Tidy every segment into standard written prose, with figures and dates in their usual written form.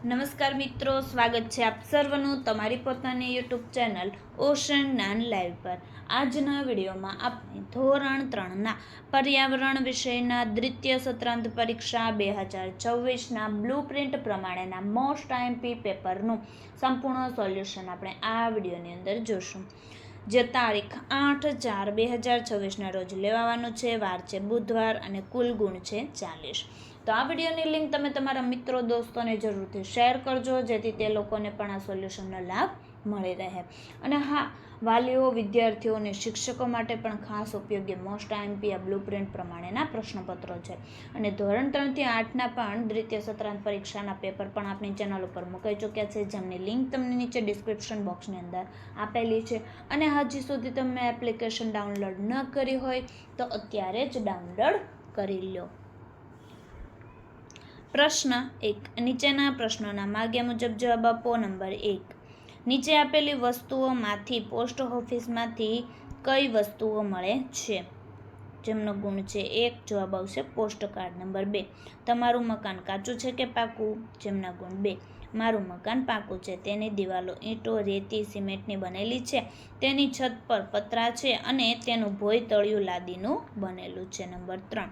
નમસ્કાર મિત્રો, સ્વાગત છે આપ સર્વનું તમારી પોતાની યુટ્યુબ ચેનલ ઓશન જ્ઞાન લાઈવ પર. આજના વિડીયોમાં આપણે ધોરણ 3ના પર્યાવરણ વિષયના દ્વિતીય સત્રાંત પરીક્ષા 2024ના બ્લુપ્રિન્ટ પ્રમાણેના મોસ્ટ આઈએમપી પેપરનું સંપૂર્ણ સોલ્યુશન આપણે આ વિડીયોની અંદર જોશું. જે તારીખ 8/4/2024ના રોજ લેવાવાનું છે. વાર છે બુધવાર અને કુલ ગુણ છે 40. તો આ વિડીયોની લિંક તમે તમારા મિત્રો દોસ્તોને જરૂરથી શેર કરજો, જેથી તે લોકોને પણ આ સોલ્યુશનનો લાભ મળી રહે. અને હા, વાલીઓ, વિદ્યાર્થીઓ અને શિક્ષકો માટે પણ ખાસ ઉપયોગી મોસ્ટ આઈએમપી આ બ્લુપ્રિન્ટ પ્રમાણેના પ્રશ્નપત્રો છે. અને ધોરણ 3થી 8ના પણ દ્વિતીય સત્રાંત પરીક્ષાના પેપર પણ આપણી ચેનલ ઉપર મુકાઈ ચૂક્યા છે, જેમની લિંક તમને નીચે ડિસ્ક્રિપ્શન બોક્સની અંદર આપેલી છે. અને હજી સુધી તમે એપ્લિકેશન ડાઉનલોડ ન કરી હોય તો અત્યારે જ ડાઉનલોડ કરી લો. પ્રશ્ન 1. નીચેના પ્રશ્નોના માગ્યા મુજબ જવાબ આપો. નંબર 1. નીચે આપેલી વસ્તુઓમાંથી પોસ્ટ ઓફિસમાંથી કઈ વસ્તુઓ મળે છે? જેમનો ગુણ છે 1. જવાબ આવશે પોસ્ટ કાર્ડ. નંબર 2. તમારું મકાન કાચું છે કે પાકું? જેમના ગુણ 2. મારું મકાન પાકું છે. તેની દિવાલો ઈંટો, રેતી, સિમેન્ટની બનેલી છે. તેની છત પર પતરા છે અને તેનું ભોંય તળિયું લાદીનું બનેલું છે. નંબર 3.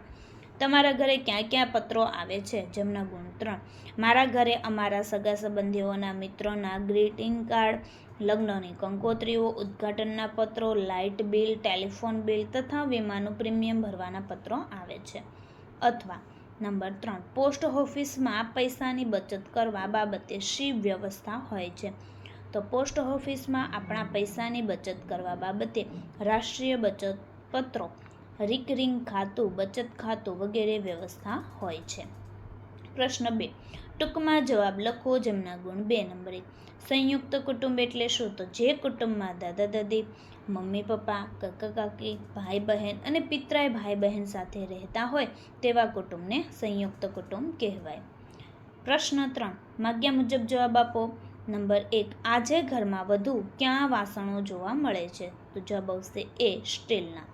તમારા ઘરે ક્યાં ક્યાં પત્રો આવે છે? જેમના ગુણ 3. મારા ઘરે અમારા સગા સંબંધીઓના, મિત્રોના ગ્રીટિંગ કાર્ડ, લગ્નની કંકોત્રીઓ, ઉદ્ઘાટનના પત્રો, લાઇટ બિલ, ટેલિફોન બિલ તથા વીમાનું પ્રીમિયમ ભરવાના પત્રો આવે છે. અથવા નંબર 3. પોસ્ટ ઓફિસમાં પૈસાની બચત કરવા બાબતે શી વ્યવસ્થા હોય છે? તો પોસ્ટ ઓફિસમાં આપણા પૈસાની બચત કરવા બાબતે રાષ્ટ્રીય બચત પત્રો, રિકરિંગ ખાતું, બચત ખાતું વગેરે વ્યવસ્થા હોય છે. પ્રશ્ન 2. ટૂંકમાં જવાબ લખો. જેમના ગુણ 2. નંબર 1. સંયુક્ત કુટુંબ એટલે શું? તો જે કુટુંબમાં દાદા દાદી, મમ્મી પપ્પા, કાકા કાકી, ભાઈ બહેન અને પિતરાઈ ભાઈ બહેન સાથે રહેતા હોય તેવા કુટુંબને સંયુક્ત કુટુંબ કહેવાય. પ્રશ્ન 3. માગ્યા મુજબ જવાબ આપો. નંબર 1. આજે ઘરમાં વધુ ક્યાં વાસણો જોવા મળે છે? તો જવાબ આવશે એ. સ્ટીલના.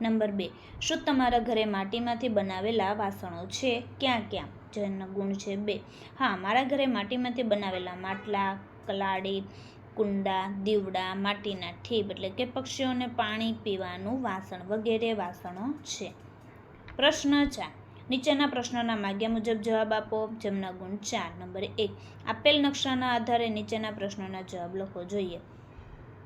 નંબર 2. શું તમારા ઘરે માટીમાંથી બનાવેલા વાસણો છે? ક્યાં ક્યાં? જેનો ગુણ છે 2. હા, મારા ઘરે માટીમાંથી બનાવેલા માટલા, કલાડી, કુંડા, દીવડા, માટીના ઠીપ એટલે કે પક્ષીઓને પાણી પીવાનું વાસણ વગેરે વાસણો છે. પ્રશ્ન 4. નીચેના પ્રશ્નોના માગ્યા મુજબ જવાબ આપો. જેમના ગુણ 4. નંબર 1. આપેલ નકશાના આધારે નીચેના પ્રશ્નોના જવાબ લખો. જોઈએ.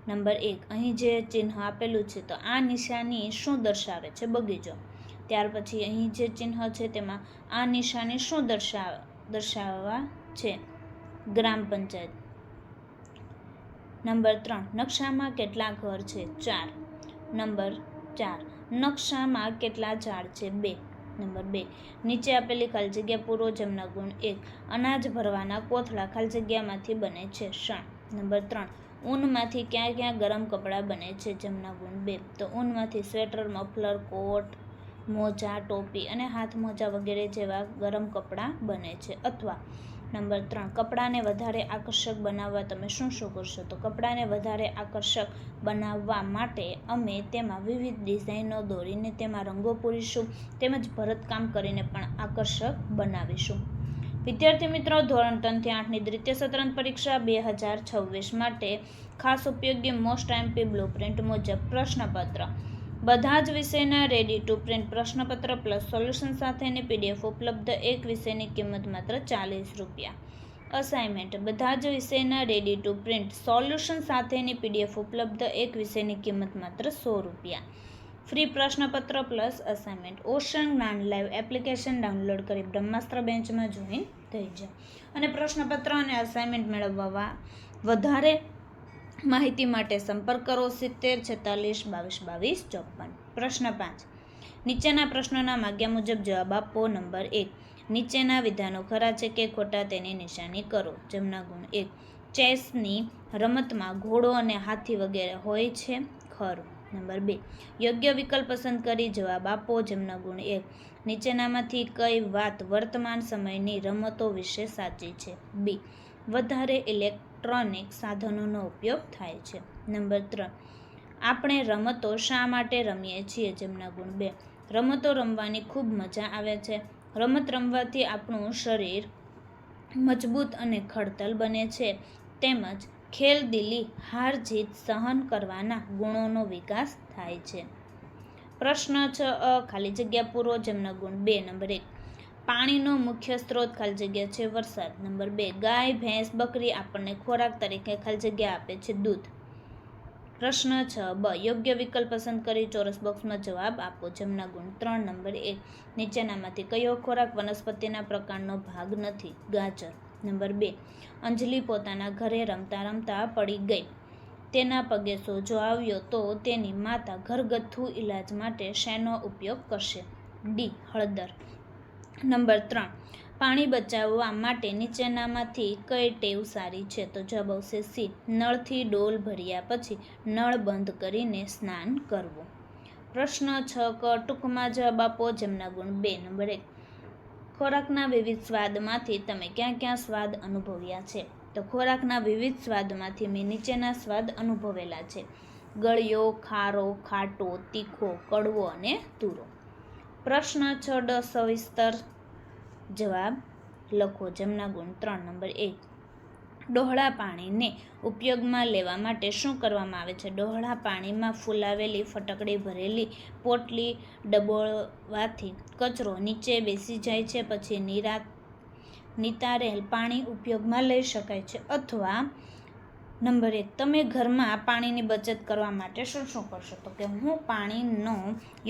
નંબર 1. અહીં જે ચિહ્ન આપેલું છે તો આ નિશાની શું દર્શાવે છે? બગીચો. ત્યાર પછી અહીં જે ચિહ્ન છે તેમાં આ નિશાની શું દર્શાવવા છે? ગ્રામ પંચાયત. નંબર 3. નકશામાં કેટલા ઘર છે? 4. નંબર 4. નકશામાં કેટલા ઝાડ છે? 2. નંબર 2. નીચે આપેલી ખાલી જગ્યા પૂરો. જેમના ગુણ 1. અનાજ ભરવાના કોથળા ખાલી જગ્યામાંથી બને છે. શણ. નંબર 3. ઊનમાંથી ક્યાં ક્યાં ગરમ કપડાં બને છે? જેમના ગુણ 2. તો ઊનમાંથી સ્વેટર, મફલર, કોટ, મોજા, ટોપી અને હાથ મોજા વગેરે જેવા ગરમ કપડાં બને છે. અથવા નંબર 3. કપડાને વધારે આકર્ષક બનાવવા તમે શું કરશો? તો કપડાને વધારે આકર્ષક બનાવવા માટે અમે તેમાં વિવિધ ડિઝાઇનો દોરીને તેમાં રંગો પૂરીશું, તેમજ ભરતકામ કરીને પણ આકર્ષક બનાવીશું. વિદ્યાર્થી મિત્રો, ધોરણ 3થી 8ની દ્વિતીય સત્રાંત પરીક્ષા 2026 માટે ખાસ ઉપયોગી મોસ્ટ આઈએમપી બ્લુપ્રિન્ટ મુજબ પ્રશ્નપત્ર, બધા જ વિષયના રેડી ટુ પ્રિન્ટ પ્રશ્નપત્ર પ્લસ સોલ્યુશન સાથેની પીડીએફ ઉપલબ્ધ. એક વિષયની કિંમત માત્ર 40 રૂપિયા. અસાઇનમેન્ટ, બધા જ વિષયના રેડી ટુ પ્રિન્ટ સોલ્યુશન સાથેની પીડીએફ ઉપલબ્ધ. એક વિષયની કિંમત માત્ર 100 રૂપિયા. ફ્રી પ્રશ્નપત્ર પ્લસ અસાઇનમેન્ટ. ઓશન જ્ઞાન લાઈવ એપ્લિકેશન ડાઉનલોડ કરી બ્રહ્માસ્ત્ર બેન્ચમાં જોઈન થઈ જાય. અને પ્રશ્નપત્ર અને અસાઇનમેન્ટ મેળવવા વધારે માહિતી માટે સંપર્ક કરો 7046222254. પ્રશ્ન 5. નીચેના પ્રશ્નોના માગ્યા મુજબ જવાબ આપો. નંબર 1. નીચેના વિધાનો ખરા છે કે ખોટા તેની નિશાની કરો. જેમના ગુણ 1. ચેસની રમતમાં ઘોડો અને હાથી વગેરે હોય છે. ખરું. નંબર 2. યોગ્ય વિકલ્પ પસંદ કરી જવાબ આપો. જેમના ગુણ 1. નીચેનામાંથી કઈ વાત વર્તમાન સમયની રમતો વિશે સાચી છે? બી. વધારે ઇલેક્ટ્રોનિક સાધનોનો ઉપયોગ થાય છે. નંબર 3. આપણે રમતો શા માટે રમીએ છીએ? જેમના ગુણ 2. રમતો રમવાની ખૂબ મજા આવે છે. રમત રમવાથી આપણું શરીર મજબૂત અને ખડતલ બને છે, તેમજ ખેલદિલી, હાર જીત સહન કરવાના ગુણોનો વિકાસ થાય છે. પ્રશ્ન 6 ખાલી જગ્યા પૂરો. જેમના ગુણ 2. નંબર 1, પાણીનો મુખ્ય સ્ત્રોત ખાલી જગ્યા છે વરસાદ. નંબર 2, ગાય, ભેંસ, બકરી આપણને ખોરાક તરીકે ખાલી જગ્યા આપે છે દૂધ. પ્રશ્ન 6બ, યોગ્ય વિકલ્પ પસંદ કરી ચોરસ બોક્સમાં જવાબ આપો. જેમના ગુણ 3. નંબર 1, નીચેનામાંથી કયો ખોરાક વનસ્પતિના પ્રકારનો ભાગ નથી? ગાજર. નંબર 2, અંજલિ પોતાના ઘરે રમતા રમતા પડી ગઈ. તેના પગે સોજો આવ્યો તો તેની માતા ઘરગથ્થુ ઇલાજ માટે શેનો ઉપયોગ કરશે? ડી. હળદર. નંબર 3, પાણી બચાવવા માટે નીચેનામાંથી કઈ ટેવ સારી છે? તો જવાબ આવશે સી. નળથી ડોલ ભર્યા પછી નળ બંધ કરીને સ્નાન કરવું. પ્રશ્ન 6ક ટૂંકમાં જવાબ આપો. જેમના ગુણ 2. નંબર 1, ખોરાકના વિવિધ સ્વાદમાંથી તમે ક્યાં ક્યાં સ્વાદ અનુભવ્યા છે? તો ખોરાકના વિવિધ સ્વાદમાંથી મેં નીચેના સ્વાદ અનુભવેલા છે: ગળ્યો, ખારો, ખાટો, તીખો, કડવો અને તુરો. પ્રશ્ન 6ડ સવિસ્તર જવાબ લખો. જેમના ગુણ 3. નંબર 1, ડહોળા પાણીને ઉપયોગમાં લેવા માટે શું કરવામાં આવે છે? ડહોળા પાણીમાં ફૂલાવેલી ફટકડી ભરેલી પોટલી ડબોળવાથી કચરો નીચે બેસી જાય છે, પછી નિતારેલ પાણી ઉપયોગમાં લઈ શકાય છે. અથવા નંબર 1, તમે ઘરમાં પાણીની બચત કરવા માટે શું શું કરશો? તો કે હું પાણીનો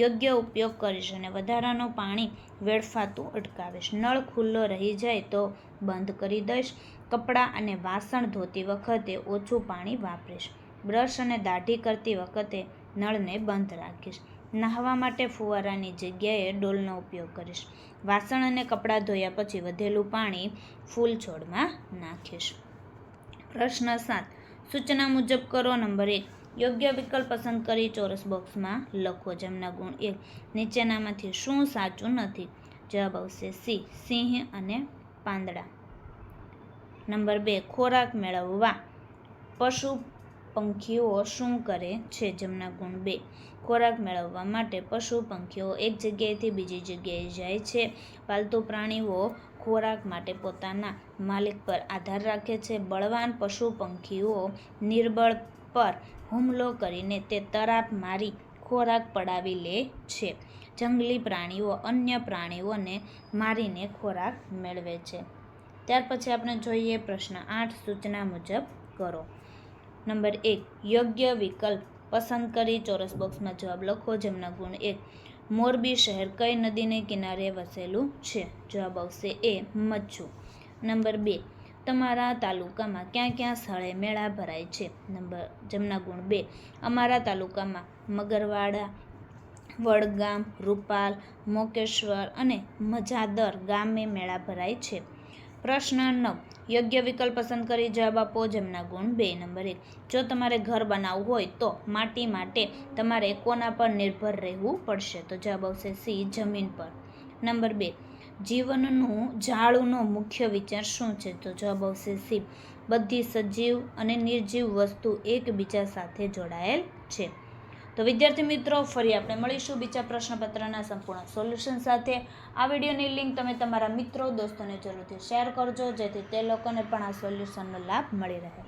યોગ્ય ઉપયોગ કરીશ અને વધારાનું પાણી વેડફાતું અટકાવીશ. નળ ખુલ્લો રહી જાય તો બંધ કરી દઈશ. કપડાં અને વાસણ ધોતી વખતે ઓછું પાણી વાપરીશ. બ્રશ અને દાઢી કરતી વખતે નળને બંધ રાખીશ. નહાવા માટે ફુવારાની જગ્યાએ ડોલનો ઉપયોગ કરીશ. વાસણ અને કપડાં ધોયા પછી વધેલું પાણી ફૂલ છોડમાં નાખીશ. પ્રશ્ન 7, સૂચના મુજબ કરો. નંબર 1, યોગ્ય વિકલ્પ પસંદ કરી ચોરસ બોક્સમાં લખો. જેમના ગુણ 1, નીચેનામાંથી શું સાચું નથી? જવાબ આવશે સી. સિંહ અને પાંદડા. નંબર 2, ખોરાક મેળવવા પશુ પંખીઓ શું કરે છે? જેમના ગુણ 2, ખોરાક મેળવવા માટે પશુ પંખીઓ એક જગ્યાએથી બીજી જગ્યાએ જાય છે. પાલતુ પ્રાણીઓ ખોરાક માટે પોતાના માલિક પર આધાર રાખે છે. બળવાન પશુ પંખીઓ નિર્બળ પર હુમલો કરીને તે તરાપ મારી ખોરાક પડાવી લે છે. જંગલી પ્રાણીઓ અન્ય પ્રાણીઓને મારીને ખોરાક મેળવે છે. ત્યાર પછી આપણે જોઈએ પ્રશ્ન 8, સૂચના મુજબ કરો. નંબર 1, યોગ્ય વિકલ્પ પસંદ કરી ચોરસ બોક્સમાં જવાબ લખો. જેમના ગુણ 1, મોરબી શહેર કઈ નદીને કિનારે વસેલું છે? જવાબ આવશે એ. મચ્છુ. નંબર 2, તમારા તાલુકામાં ક્યાં ક્યાં સ્થળે મેળા ભરાય છે? જેમના ગુણ 2, અમારા તાલુકામાં મગરવાડા, વડગામ, રૂપાલ, મોકેશ્વર અને મજાદર ગામે મેળા ભરાય છે. પ્રશ્ન 9, યોગ્ય વિકલ્પ પસંદ કરી જવાબ આપો. જેમના ગુણ 2. નંબર 1, જો તમારે ઘર બનાવવું હોય તો માટી માટે તમારે કોના પર નિર્ભર રહેવું પડશે? તો જવાબ આવશે સી. જમીન પર. નંબર 2, જીવનનું ઝાડુનો મુખ્ય વિચાર શું છે? તો જવાબ આવશે સી. બધી સજીવ અને નિર્જીવ વસ્તુ એકબીજા સાથે જોડાયેલ છે. તો વિદ્યાર્થી મિત્રો, ફરી આપણે મળીશું બીજા પ્રશ્નપત્રના સંપૂર્ણ સોલ્યુશન સાથે. આ વિડીયોની લિંક તમે તમારા મિત્રો દોસ્તોને જરૂરથી શેર કરજો, જેથી તે લોકોને પણ આ સોલ્યુશનનો લાભ મળી રહે.